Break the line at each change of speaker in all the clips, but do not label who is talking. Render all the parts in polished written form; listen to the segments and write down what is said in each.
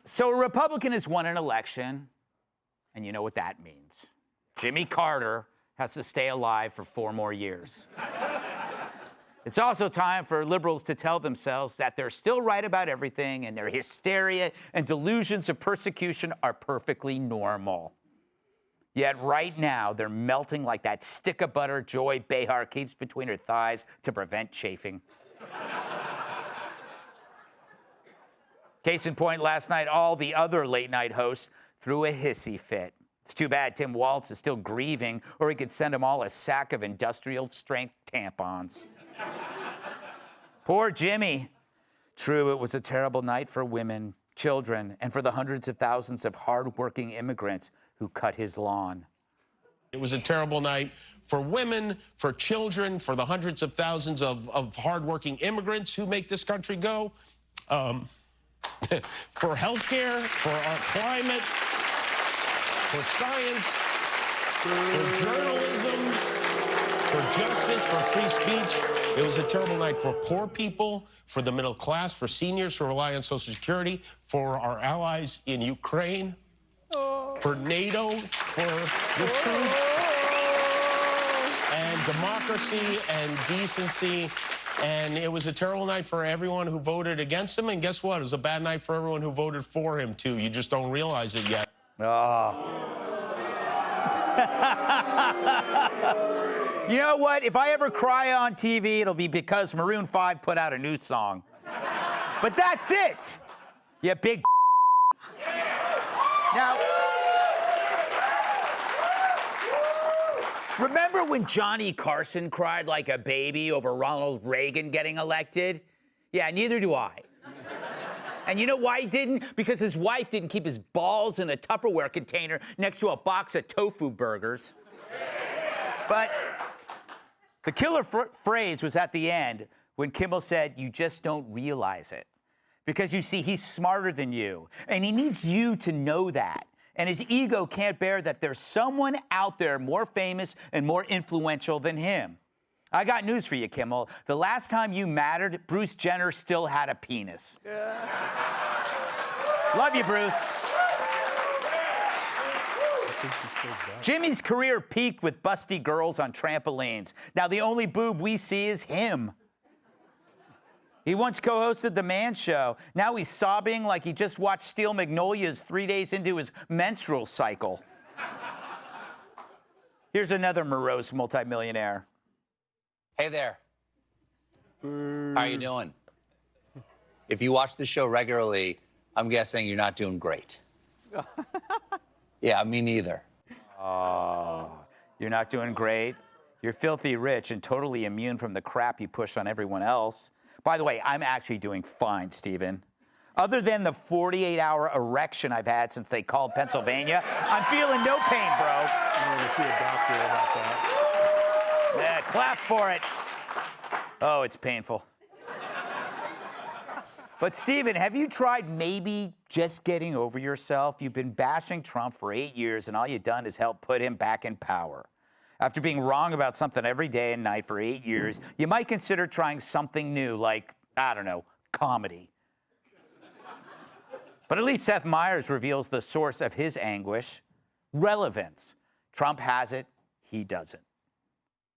So a Republican has won an election, and you know what that means. Jimmy Carter has to stay alive for 4 more years. It's also time for liberals to tell themselves that they're still right about everything and their hysteria and delusions of persecution are perfectly normal. Yet right now, they're melting like that stick of butter Joy Behar keeps between her thighs to prevent chafing. Case in point, last night, all the other late-night hosts threw a hissy fit. It's too bad Tim Waltz is still grieving, or he could send them all a sack of industrial-strength tampons. Poor Jimmy. True, it was a terrible night for women, children, and for the hundreds of thousands of hard-working immigrants who cut his lawn.
It was a terrible night for women, for children, for the hundreds of thousands of hardworking immigrants who make this country go. For healthcare, for our climate, for science, for journalism, for justice, for free speech. It was a terrible night for poor people, for the middle class, for seniors who rely on Social Security, for our allies in Ukraine, for NATO, for the truth and democracy and decency. And it was a terrible night for everyone who voted against him. And guess what? It was a bad night for everyone who voted for him, too. You just don't realize it yet.
Oh. You know what? If I ever cry on TV, it'll be because Maroon 5 put out a new song. But that's it. You big Now, remember when Johnny Carson cried like a baby over Ronald Reagan getting elected? Yeah, neither do I. And you know why he didn't? Because his wife didn't keep his balls in a Tupperware container next to a box of tofu burgers. But the killer phrase was at the end when Kimmel said, "You just don't realize it." Because you see, he's smarter than you, and he needs you to know that. And his ego can't bear that there's someone out there more famous and more influential than him. I got news for you, Kimmel. The last time you mattered, Bruce Jenner still had a penis. Love you, Bruce. Jimmy's career peaked with busty girls on trampolines. Now the only boob we see is him. He once co-hosted The Man Show. Now he's sobbing like he just watched Steel Magnolias 3 days into his menstrual cycle. Here's another morose multimillionaire.
Hey there. How are you doing? If you watch the show regularly, I'm guessing you're not doing great. Yeah, me neither.
Oh, you're not doing great? You're filthy rich and totally immune from the crap you push on everyone else. By the way, I'm actually doing fine, Stephen. Other than the 48-hour erection I've had since they called Pennsylvania, I'm feeling no pain, bro.
I'm going to see a doctor about that.
Yeah, clap for it. Oh, it's painful. But, Stephen, have you tried maybe just getting over yourself? You've been bashing Trump for 8 years, and all you've done is help put him back in power. After being wrong about something every day and night for 8 years, you might consider trying something new, like, I don't know, comedy. But at least Seth Meyers reveals the source of his anguish: relevance. Trump has it, he doesn't.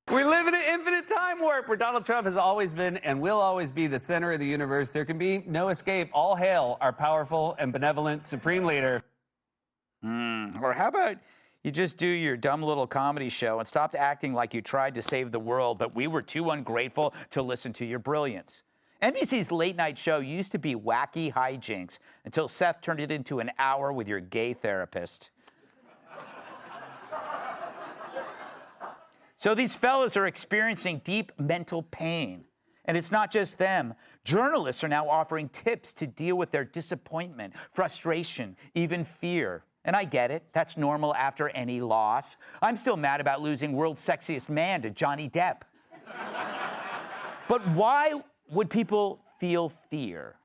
We live in an infinite time warp where Donald Trump has always been and will always be the center of the universe. There can be no escape. All hail our powerful and benevolent supreme leader.
Or how about you just do your dumb little comedy show and stop acting like you tried to save the world, but we were too ungrateful to listen to your brilliance. NBC's late night show used to be wacky hijinks until Seth turned it into an hour with your gay therapist. So these fellas are experiencing deep mental pain. And it's not just them. Journalists are now offering tips to deal with their disappointment, frustration, even fear. And I get it. That's normal after any loss. I'm still mad about losing world's sexiest man to Johnny Depp. But why would people feel fear?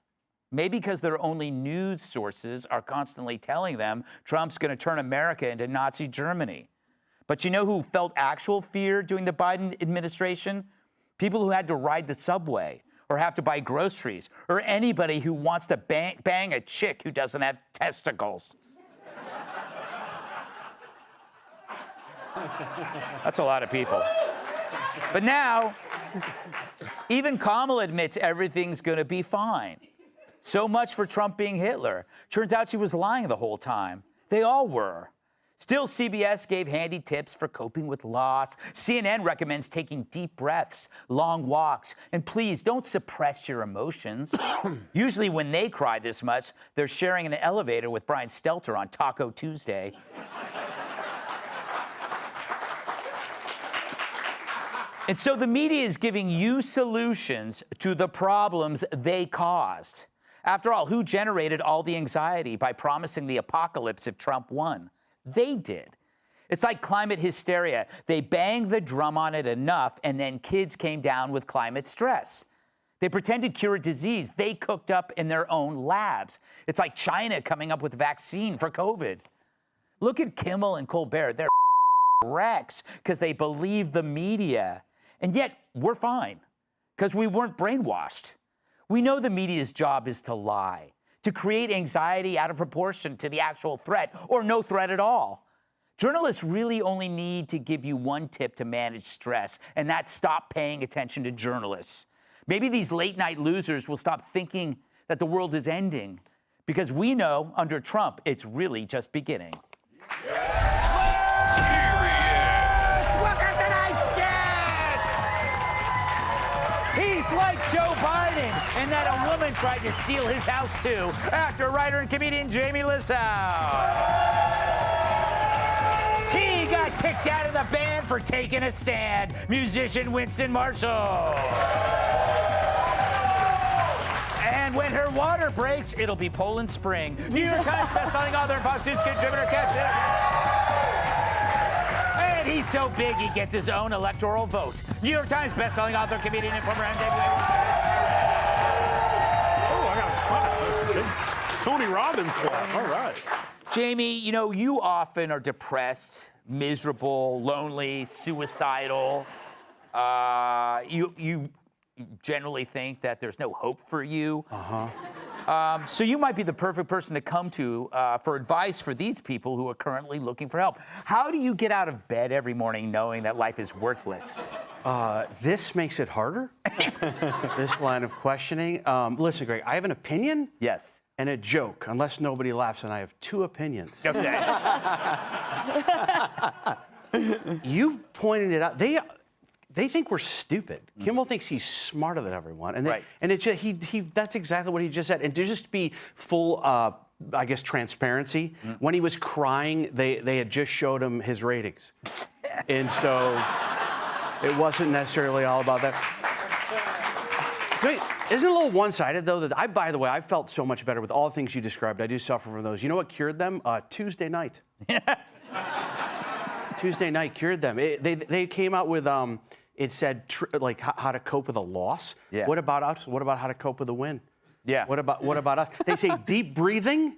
Maybe because their only news sources are constantly telling them Trump's going to turn America into Nazi Germany. But you know who felt actual fear during the Biden administration? People who had to ride the subway, or have to buy groceries, or anybody who wants to bang a chick who doesn't have testicles. That's a lot of people. But now, even Kamala admits everything's gonna be fine. So much for Trump being Hitler. Turns out she was lying the whole time. They all were. Still, CBS gave handy tips for coping with loss. CNN recommends taking deep breaths, long walks, and please don't suppress your emotions. Usually when they cry this much, they're sharing an elevator with Brian Stelter on Taco Tuesday. And so the media is giving you solutions to the problems they caused. After all, who generated all the anxiety by promising the apocalypse if Trump won? They did. It's like climate hysteria. They banged the drum on it enough, and then kids came down with climate stress. They pretended to cure a disease they cooked up in their own labs. It's like China coming up with a vaccine for COVID. Look at Kimmel and Colbert. They're wrecks because they believe the media. And yet, we're fine because we weren't brainwashed. We know the media's job is to lie, to create anxiety out of proportion to the actual threat, or no threat at all. Journalists really only need to give you one tip to manage stress, and that's stop paying attention to journalists. Maybe these late-night losers will stop thinking that the world is ending, because we know, under Trump, it's really just beginning. He's like Joe Biden, and that a woman tried to steal his house too. Actor, writer, and comedian Jamie Lissow. He got kicked out of the band for taking a stand. Musician Winston Marshall. And when her water breaks, it'll be Poland Spring. New York Times bestselling author and Fox News contributor And he's so big, he gets his own electoral vote. New York Times bestselling author, comedian, and former NWA.
Oh, I got a clap. Tony Robbins clap. All right.
Jamie, you know, you often are depressed, miserable, lonely, suicidal. You generally think that there's no hope for you. So you might be the perfect person to come to for advice for these people who are currently looking for help. How do you get out of bed every morning knowing that life is worthless?
This makes it harder, this line of questioning. Listen, Greg, I have an opinion
Yes.
and a joke, unless nobody laughs, and I have two opinions.
Okay.
You pointed it out. They think we're stupid. Kimmel thinks he's smarter than everyone, and
Right.
and it's just, that's exactly what he just said. And to just be full, I guess, transparency, when he was crying, they had just showed him his ratings, and so it wasn't necessarily all about that. Isn't it a little one-sided though? That by the way, I felt so much better with all the things you described. I do suffer from those. You know what cured them? Tuesday night. Tuesday night cured them. They came out with it said like how to cope with a loss.
Yeah.
What about us? What about how to cope with a win?
Yeah.
What about us? They say deep breathing,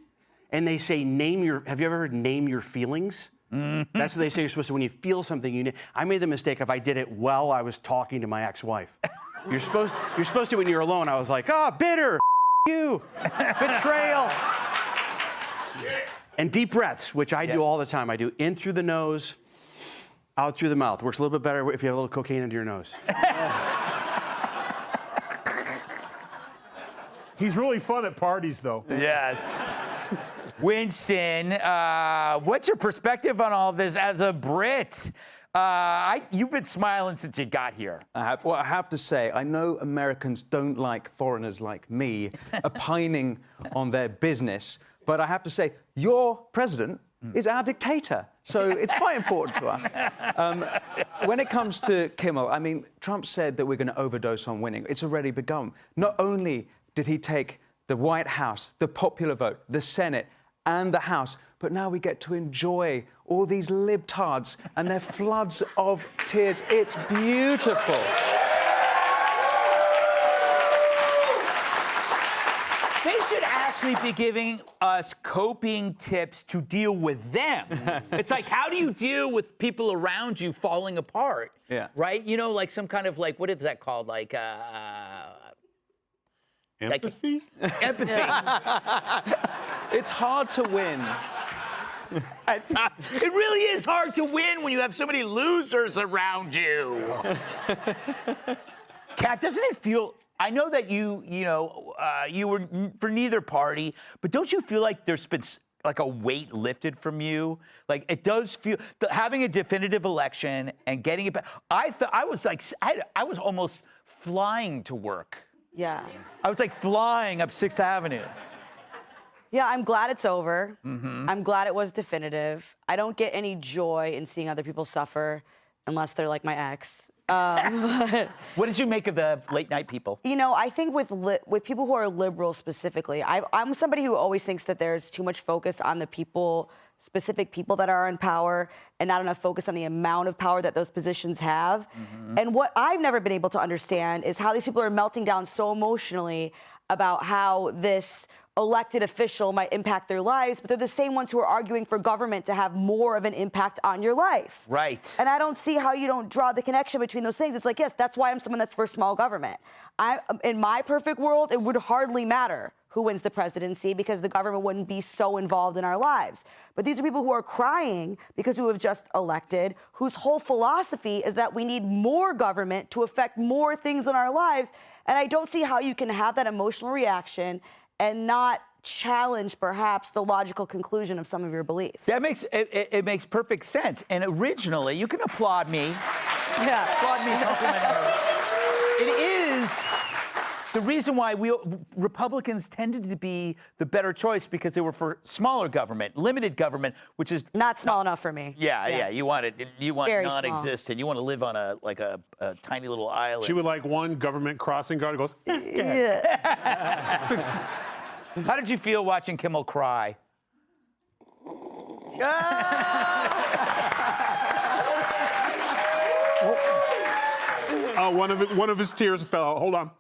and they say have you ever heard name your feelings? Mm-hmm. That's what they say you're supposed to, when you feel something, I made the mistake if I did it while I was talking to my ex-wife. You're supposed to when you're alone. I was like, bitter, you, betrayal. And deep breaths, which I do all the time. I do in through the nose, out through the mouth. Works a little bit better if you have a little cocaine under your nose.
He's really fun at parties, though.
Yes. Winston, what's your perspective on all this as a Brit? You've been smiling since you got here.
I have. Well, I have to say, I know Americans don't like foreigners like me opining on their business, but I have to say, your president is our dictator, so it's quite important to us. When it comes to Kimmel, I mean, Trump said that we're going to overdose on winning. It's already begun. Not only did he take the White House, the popular vote, the Senate, and the House, but now we get to enjoy all these libtards and their floods of tears. It's beautiful.
They should actually be giving us coping tips to deal with them. It's like, how do you deal with people around you falling apart?
Yeah.
Right? You know, like some kind of, like, what is that called? Like,
Empathy?
Empathy.
It's hard to win.
It really is hard to win when you have so many losers around you. Kat, doesn't it feel? I know that you were for neither party, but don't you feel like there's been like a weight lifted from you? Like it does feel having a definitive election and getting it back. I was almost flying to work.
Yeah.
I was like flying up 6th Avenue.
Yeah, I'm glad it's over.
Mm-hmm.
I'm glad it was definitive. I don't get any joy in seeing other people suffer unless they're like my ex. But,
What did you make of the late night people?
you know, I think with people who are liberal specifically, I'm somebody who always thinks that there's too much focus on the specific people that are in power and not enough focus on the amount of power that those positions have.
Mm-hmm.
And what I've never been able to understand is how these people are melting down so emotionally about how this elected official might impact their lives, but they're the same ones who are arguing for government to have more of an impact on your life.
Right.
And I don't see how you don't draw the connection between those things. It's like, yes, that's why I'm someone that's for small government. In my perfect world, it would hardly matter who wins the presidency because the government wouldn't be so involved in our lives. But these are people who are crying because who have just elected, whose whole philosophy is that we need more government to affect more things in our lives. And I don't see how you can have that emotional reaction and not challenge perhaps the logical conclusion of some of your beliefs.
That makes it makes perfect sense. And originally, you can applaud me.
Yeah.
Applaud me, compliment her. It is the reason why Republicans tended to be the better choice because they were for smaller government, limited government, which is
Not small enough for me.
yeah. You want
Very
non-existent. You want to live on a tiny little island.
She would like one government crossing guard who goes, go ahead.
Yeah.
How did you feel watching Kimmel cry?
One of his tears fell out. Hold on.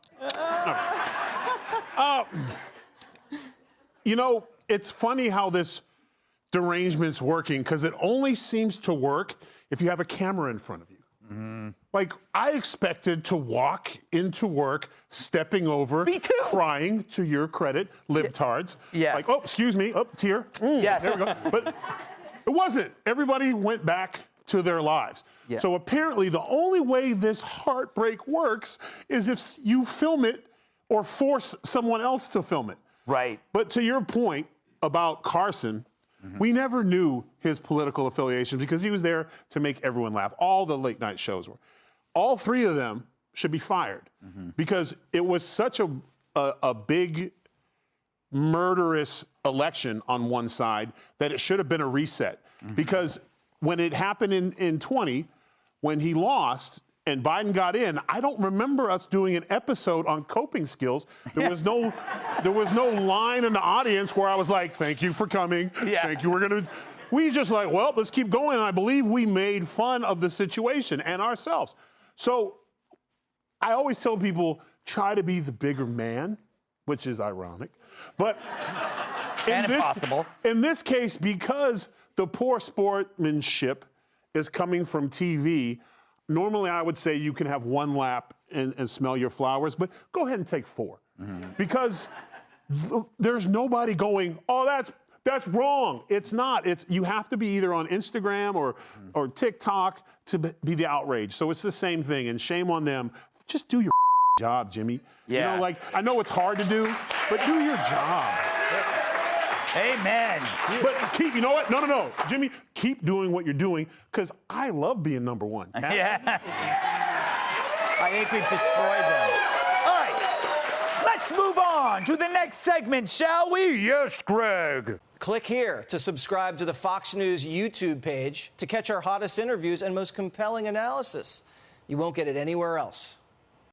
You know, it's funny how this derangement's working because it only seems to work if you have a camera in front of you.
Mm-hmm.
Like, I expected to walk into work, stepping over,
Me too.
crying, to your credit, libtards.
Yes.
Like, oh, excuse me, oh, tear.
Yes.
There we go. But it wasn't. Everybody went back to their lives.
Yeah.
So apparently the only way this heartbreak works is if you film it or force someone else to film it.
Right.
But to your point about Carson, we never knew his political affiliation because he was there to make everyone laugh. All the late night shows were. All three of them should be fired because it was such a big, murderous election on one side that it should have been a reset. Because when it happened in 20, when he lost and Biden got in, I don't remember us doing an episode on coping skills. There was no line in the audience where I was like, thank you for coming.
Yeah.
Thank you. We just like, well, let's keep going. And I believe we made fun of the situation and ourselves. So I always tell people, try to be the bigger man, which is ironic. But
And impossible.
In this case, because the poor sportsmanship is coming from TV, normally I would say you can have one lap and smell your flowers, but go ahead and take 4. Because there's nobody going, oh, that's wrong. It's not. You have to be either on Instagram or TikTok to be the outrage. So it's the same thing, and shame on them. Just do your job, Jimmy.
Yeah.
You know, like, I know it's hard to do, but do your job.
Amen.
But you know what? No. Jimmy, keep doing what you're doing, because I love being number one.
Yeah. I think we've destroyed them. All right. Let's move on to the next segment, shall we? Yes, Greg.
Click here to subscribe to the Fox News YouTube page to catch our hottest interviews and most compelling analysis. You won't get it anywhere else.